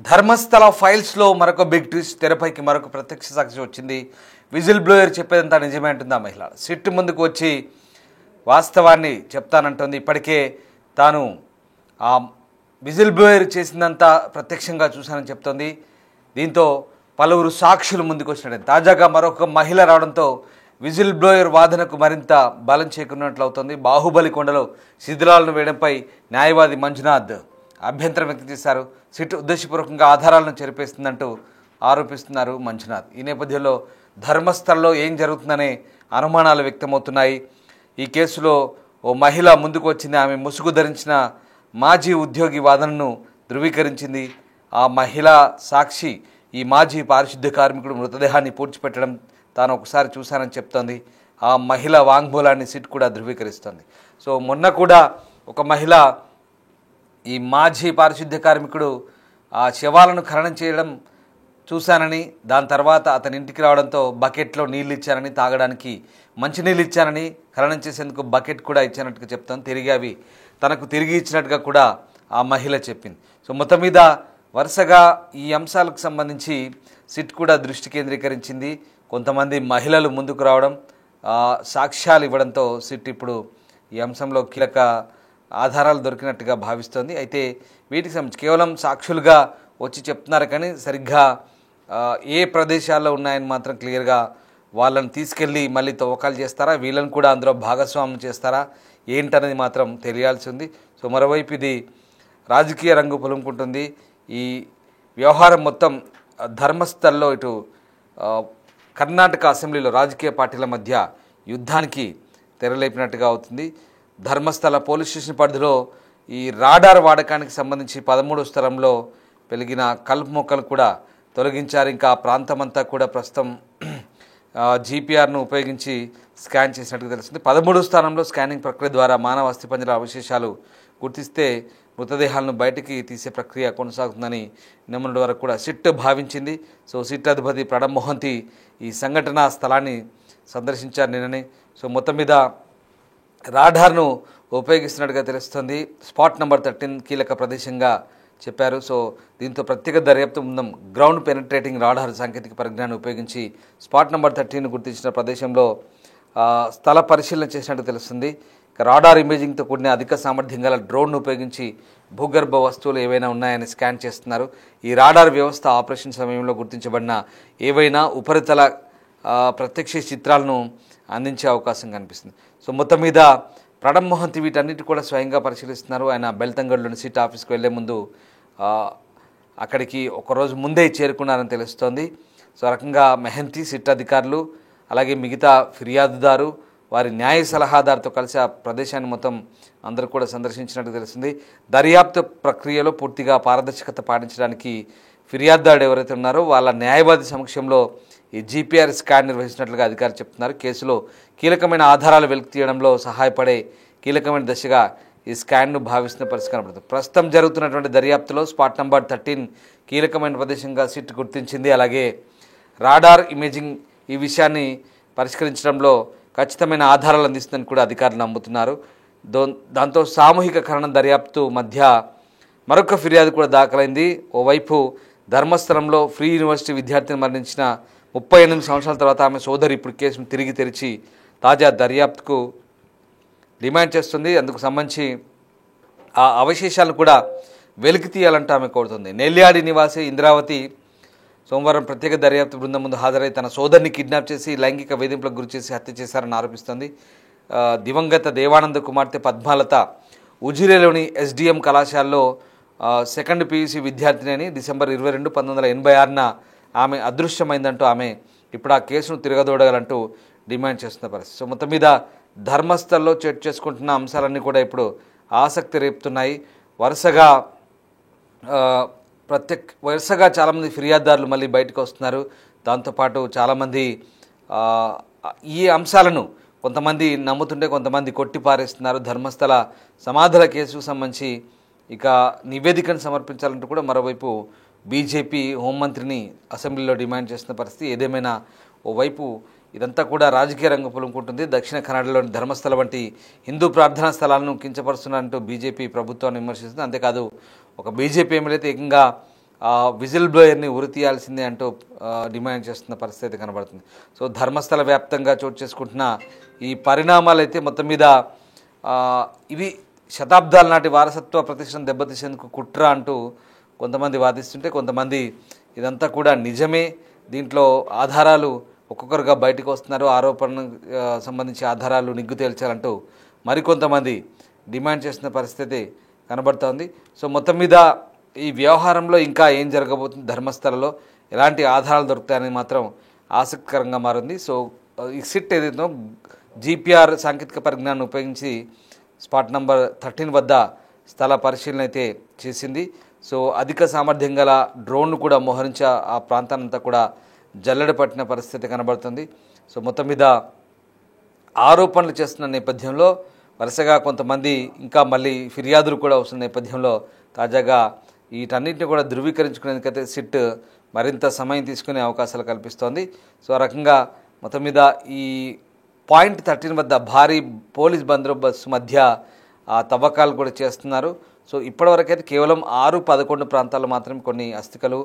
ధర్మస్థల ఫైల్స్లో మరొక big twist. తెరపైకి మరొక ప్రత్యక్ష సాక్షి వచ్చింది. విజిల్ బ్లోయర్ చెప్పేదంతా నిజమే అంటుంది ఆ మహిళ. సిట్ ముందుకు వచ్చి వాస్తవాన్ని చెప్తానంటుంది. ఇప్పటికే తాను ఆ విజిల్ బ్లోయర్ చేసిందంతా ప్రత్యక్షంగా చూశానని చెప్తోంది. దీంతో పలువురు సాక్షులు ముందుకు వచ్చినట్టు తాజాగా మరొక మహిళ రావడంతో విజిల్ బ్లోయర్ వాదనకు మరింత బలం చేకూరినట్లు అవుతోంది. బాహుబలి కొండలో శిథిలాలను వేయడంపై న్యాయవాది మంజునాథ్ అభ్యంతరం వ్యక్తం చేశారు. సిట్ ఉద్దేశపూర్వకంగా ఆధారాలను చెరిపేస్తుందంటూ ఆరోపిస్తున్నారు మంజునాథ్. ఈ నేపథ్యంలో ధర్మస్థల్లో ఏం జరుగుతుందనే అనుమానాలు వ్యక్తమవుతున్నాయి. ఈ కేసులో ఓ మహిళ ముందుకు వచ్చింది. ఆమె ముసుగు ధరించిన మాజీ ఉద్యోగి వాదనను ధృవీకరించింది. ఆ మహిళా సాక్షి ఈ మాజీ పారిశుద్ధ్య కార్మికుడు మృతదేహాన్ని పూడ్చిపెట్టడం తాను ఒకసారి చూశానని చెప్తోంది. ఆ మహిళ వాంగ్మూలాన్ని సిట్ కూడా ధృవీకరిస్తోంది. సో మొన్న కూడా ఒక మహిళ ఈ మాజీ పారిశుద్ధ్య కార్మికుడు ఆ శవాలను ఖననం చేయడం చూశానని, దాని తర్వాత అతని ఇంటికి రావడంతో బకెట్లో నీళ్ళు ఇచ్చానని, తాగడానికి మంచినీళ్ళు ఇచ్చానని, ఖననం చేసేందుకు బకెట్ కూడా ఇచ్చానట్టుగా చెప్తాను. తిరిగి అవి తనకు తిరిగి ఇచ్చినట్టుగా కూడా ఆ మహిళ చెప్పింది. సో మొత్తం మీద వరుసగా ఈ అంశాలకు సంబంధించి సిట్ కూడా దృష్టి కేంద్రీకరించింది. కొంతమంది మహిళలు ముందుకు రావడం, సాక్ష్యాలు ఇవ్వడంతో సిట్ ఇప్పుడు ఈ అంశంలో కీలక ఆధారాలు దొరికినట్టుగా భావిస్తోంది. అయితే వీటికి సంబంధించి కేవలం సాక్షులుగా వచ్చి చెప్తున్నారు కానీ సరిగ్గా ఏ ప్రదేశాల్లో ఉన్నాయని మాత్రం క్లియర్గా వాళ్ళని తీసుకెళ్ళి మళ్ళీ తవ్వకాలు చేస్తారా, వీళ్ళని కూడా అందులో భాగస్వామ్యం చేస్తారా ఏంటనేది మాత్రం తెలియాల్సి ఉంది. సో మరోవైపు ఇది రాజకీయ రంగు పులుముకుంటుంది. ఈ వ్యవహారం మొత్తం ధర్మస్థల్లో ఇటు కర్ణాటక అసెంబ్లీలో రాజకీయ పార్టీల మధ్య యుద్ధానికి తెరలేపినట్టుగా అవుతుంది. ధర్మస్థల పోలీస్ స్టేషన్ పరిధిలో ఈ రాడార్ వాడకానికి సంబంధించి 13వ స్థలంలో పెరిగిన కలుపు మొక్కలు కూడా తొలగించారు. ఇంకా ప్రాంతం అంతా కూడా ప్రస్తుతం జీపీఆర్ను ఉపయోగించి స్కాన్ చేసినట్టుగా తెలుస్తుంది. 13వ స్థానంలో స్కానింగ్ ప్రక్రియ ద్వారా మానవ అస్థిపంజర అవశేషాలు గుర్తిస్తే మృతదేహాలను బయటికి తీసే ప్రక్రియ కొనసాగుతుందని నిన్నటి వరకు కూడా సిట్ భావించింది. సో సిట్ అధిపతి ప్రణబ్ మొహంతి ఈ సంఘటనా స్థలాన్ని సందర్శించారు నిన్ననే. సో మొత్తం మీద రాడార్ను ఉపయోగిస్తున్నట్టుగా తెలుస్తుంది. స్పాట్ నెంబర్ 13 కీలక ప్రదేశంగా చెప్పారు. సో దీంతో ప్రత్యేక దర్యాప్తు బృందం గ్రౌండ్ పెనిట్రేటింగ్ రాడార్ సాంకేతిక పరిజ్ఞానం ఉపయోగించి స్పాట్ నెంబర్ 13 గుర్తించిన ప్రదేశంలో స్థల పరిశీలన చేసినట్టు తెలుస్తుంది. రాడార్ ఇమేజింగ్తో కూడిన అధిక సామర్థ్యం గల డ్రోన్ను ఉపయోగించి భూగర్భ వస్తువులు ఏవైనా ఉన్నాయని స్కాన్ చేస్తున్నారు. ఈ రాడార్ వ్యవస్థ ఆపరేషన్ సమయంలో గుర్తించబడిన ఏవైనా ఉపరితల ప్రత్యక్ష చిత్రాలను అందించే అవకాశం కనిపిస్తుంది. సో మొత్తం మీద ప్రణబ్ మొహంతి వీటన్నిటి కూడా స్వయంగా పరిశీలిస్తున్నారు. ఆయన బెల్తంగడ్లోని సిట్ ఆఫీస్కి వెళ్లే ముందు అక్కడికి ఒకరోజు ముందే చేరుకున్నారని తెలుస్తోంది. సో రకంగా మెహంతి, సిట్ అధికారులు, అలాగే మిగతా ఫిర్యాదుదారు, వారి న్యాయ సలహాదారుతో కలిసి ఆ ప్రదేశాన్ని మొత్తం అందరూ కూడా సందర్శించినట్టు తెలుస్తుంది. దర్యాప్తు ప్రక్రియలో పూర్తిగా పారదర్శకత పాటించడానికి ఫిర్యాదుదారుడు ఎవరైతే ఉన్నారో వాళ్ళ న్యాయవాది సమక్షంలో ఈ జీపీఆర్ స్కాన్ నిర్వహించినట్లుగా అధికారులు చెప్తున్నారు. కేసులో కీలకమైన ఆధారాలు వెలికి తీయడంలో సహాయపడే కీలకమైన దశగా ఈ స్కాన్ను భావిస్తున్న పరిస్థితి కనబడుతుంది. ప్రస్తుతం జరుగుతున్నటువంటి దర్యాప్తులో స్పాట్ నెంబర్ 13 కీలకమైన ప్రదేశంగా సిట్ గుర్తించింది. అలాగే రాడార్ ఇమేజింగ్ ఈ విషయాన్ని పరిష్కరించడంలో ఖచ్చితమైన ఆధారాలు అందిస్తుందని కూడా అధికారులు నమ్ముతున్నారు. దాంతో సామూహిక ఖననం దర్యాప్తు మధ్య మరొక ఫిర్యాదు కూడా దాఖలైంది. ఓవైపు ధర్మస్థలంలో ఫ్రీ యూనివర్సిటీ విద్యార్థిని మరణించిన 38 సంవత్సరాల తర్వాత ఆమె సోదరి ఇప్పుడు కేసును తిరిగి తెరిచి తాజా దర్యాప్తుకు డిమాండ్ చేస్తుంది. అందుకు సంబంధించి ఆ అవశేషాలను కూడా వెలికి తీయాలంటూ ఆమె కోరుతుంది. నెల్యాడి నివాసి ఇంద్రావతి సోమవారం ప్రత్యేక దర్యాప్తు బృందం ముందు హాజరై తన సోదరిని కిడ్నాప్ చేసి లైంగిక వేధింపులకు గురిచేసి హత్య చేశారని ఆరోపిస్తోంది. దివంగత దేవానంద కుమార్తె పద్మాలత ఉజిరేలోని ఎస్డిఎం కళాశాలలో సెకండ్ పీయూసీ విద్యార్థిని అని డిసెంబర్ 22, 1986న ఆమె అదృశ్యమైందంటూ ఆమె ఇప్పుడు ఆ కేసును తిరగదోడగలంటూ డిమాండ్ చేస్తున్న పరిస్థితి. సో మొత్తం మీద ధర్మస్థల్లో చర్చ చేసుకుంటున్న అంశాలన్నీ కూడా ఇప్పుడు ఆసక్తి రేపుతున్నాయి. వరుసగా చాలామంది ఫిర్యాదుదారులు మళ్ళీ బయటకు వస్తున్నారు. దాంతోపాటు చాలామంది ఈ అంశాలను కొంతమంది నమ్ముతుంటే కొంతమంది కొట్టిపారేస్తున్నారు. ధర్మస్థల సమాధుల కేసుకు సంబంధించి ఇక నివేదికను సమర్పించాలంటూ కూడా మరోవైపు బీజేపీ హోంమంత్రిని అసెంబ్లీలో డిమాండ్ చేస్తున్న పరిస్థితి. ఏదేమైనా ఓవైపు ఇదంతా కూడా రాజకీయ రంగు పులుముకుంటుంది. దక్షిణ కన్నడలోని ధర్మస్థల వంటి హిందూ ప్రార్థనా స్థలాలను కించపరుస్తున్నట్టు బీజేపీ ప్రభుత్వాన్ని విమర్శిస్తుంది. అంతేకాదు ఒక బీజేపీ ఎమ్మెల్యే ఏకంగా విజిల్ బ్లోయర్ని ఉరి తీయాల్సిందే అంటూ డిమాండ్ చేస్తున్న పరిస్థితి కనబడుతుంది. సో ధర్మస్థల వ్యాప్తంగా చోటు చేసుకుంటున్న ఈ పరిణామాలు అయితే మొత్తం మీద ఇవి శతాబ్దాల నాటి వారసత్వ ప్రతిష్టను దెబ్బతీసేందుకు కుట్ర అంటూ కొంతమంది వాదిస్తుంటే, కొంతమంది ఇదంతా కూడా నిజమే, దీంట్లో ఆధారాలు ఒక్కొక్కరుగా బయటకు వస్తున్నారు, ఆరోపణకు సంబంధించి ఆధారాలు నిగ్గు తేల్చాలంటూ మరికొంతమంది డిమాండ్ చేస్తున్న పరిస్థితి కనబడుతోంది. సో మొత్తం మీద ఈ వ్యవహారంలో ఇంకా ఏం జరగబోతుంది, ధర్మస్థలలో ఎలాంటి ఆధారాలు దొరుకుతాయని మాత్రం ఆసక్తికరంగా మారింది. సో ఈ సిట్ ఏదైతే జీపీఆర్ సాంకేతిక పరిజ్ఞానాన్ని ఉపయోగించి స్పాట్ నంబర్ 13 వద్ద స్థల పరిశీలన అయితే చేసింది. సో అధిక సామర్థ్యం గల డ్రోన్ను కూడా మోహరించి ఆ ప్రాంతాన్నంతా కూడా జల్లెడ పట్టిన పరిస్థితి కనబడుతుంది. సో మొత్తం మీద ఆరోపణలు చేస్తున్న నేపథ్యంలో వరుసగా కొంతమంది ఇంకా మళ్ళీ ఫిర్యాదులు కూడా వస్తున్న నేపథ్యంలో తాజాగా వీటన్నింటినీ కూడా ధృవీకరించుకునేందుకైతే సిట్ మరింత సమయం తీసుకునే అవకాశాలు కల్పిస్తోంది. సో ఆ రకంగా మొత్తం మీద ఈ పాయింట్ 13 వద్ద భారీ పోలీస్ బందోబస్తు మధ్య తవ్వకాలు కూడా చేస్తున్నారు. సో ఇప్పటివరకైతే కేవలం 6-11 ప్రాంతాల్లో మాత్రమే కొన్ని అస్థికలు,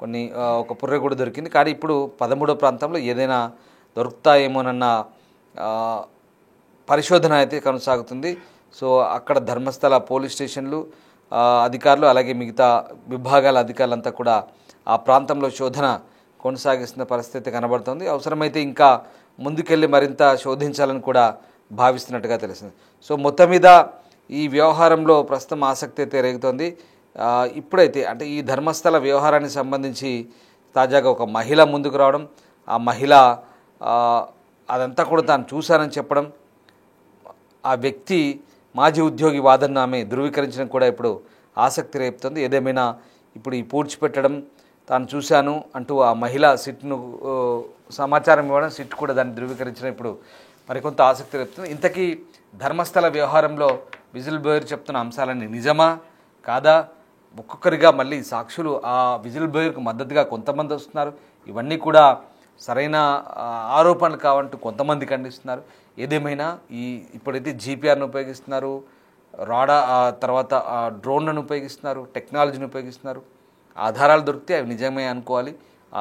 కొన్ని ఒక పుర్రె కూడా దొరికింది. కానీ ఇప్పుడు 13వ ప్రాంతంలో ఏదైనా దొరుకుతాయేమోనన్న పరిశోధన అయితే కొనసాగుతుంది. సో అక్కడ ధర్మస్థల పోలీస్ స్టేషన్లు అధికారులు అలాగే మిగతా విభాగాల అధికారులంతా కూడా ఆ ప్రాంతంలో శోధన కొనసాగిస్తున్న పరిస్థితి కనబడుతుంది. అవసరమైతే ఇంకా ముందుకెళ్ళి మరింత శోధించాలని కూడా భావిస్తున్నట్టుగా తెలిసింది. సో మొత్తం మీద ఈ వ్యవహారంలో ప్రస్తుతం ఆసక్తి అయితే రేగుతోంది. ఇప్పుడైతే అంటే ఈ ధర్మస్థల వ్యవహారానికి సంబంధించి తాజాగా ఒక మహిళ ముందుకు రావడం, ఆ మహిళ అదంతా కూడా తాను చూశానని చెప్పడం, ఆ వ్యక్తి మాజీ ఉద్యోగి వాదన ఆమె ధృవీకరించడం కూడా ఇప్పుడు ఆసక్తి రేపుతుంది. ఏదేమైనా ఇప్పుడు ఈ పూడ్చిపెట్టడం, తాను చూశాను అంటూ ఆ మహిళ సిట్ను సమాచారం ఇవ్వడం, సిట్ కూడా దాన్ని ధృవీకరించడం ఇప్పుడు మరికొంత ఆసక్తి రేపుతుంది. ఇంతకీ ధర్మస్థల వ్యవహారంలో విజిల్ బ్లోయర్ చెప్తున్న అంశాలన్నీ నిజమా కాదా, ఒక్కొక్కరిగా మళ్ళీ సాక్షులు ఆ విజిల్ బ్లోయర్కు మద్దతుగా కొంతమంది వస్తున్నారు, ఇవన్నీ కూడా సరైన ఆరోపణలు కావంటూ కొంతమంది ఖండిస్తున్నారు. ఏదేమైనా ఇప్పుడైతే జీపీఆర్ను ఉపయోగిస్తున్నారు, తర్వాత డ్రోన్లను ఉపయోగిస్తున్నారు, టెక్నాలజీని ఉపయోగిస్తున్నారు. ఆధారాలు దొరికితే అవి నిజమే అనుకోవాలి,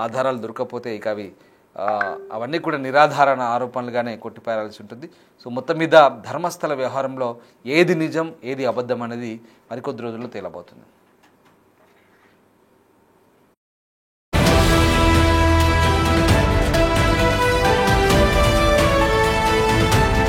ఆధారాలు దొరకకపోతే ఇక అవన్నీ కూడా నిరాధారణ ఆరోపణలుగానే కొట్టిపారాల్సి ఉంటుంది. సో మొత్తం మీద ధర్మస్థల వ్యవహారంలో ఏది నిజం ఏది అబద్ధం అనేది మరికొద్ది రోజుల్లో తేలబోతుంది.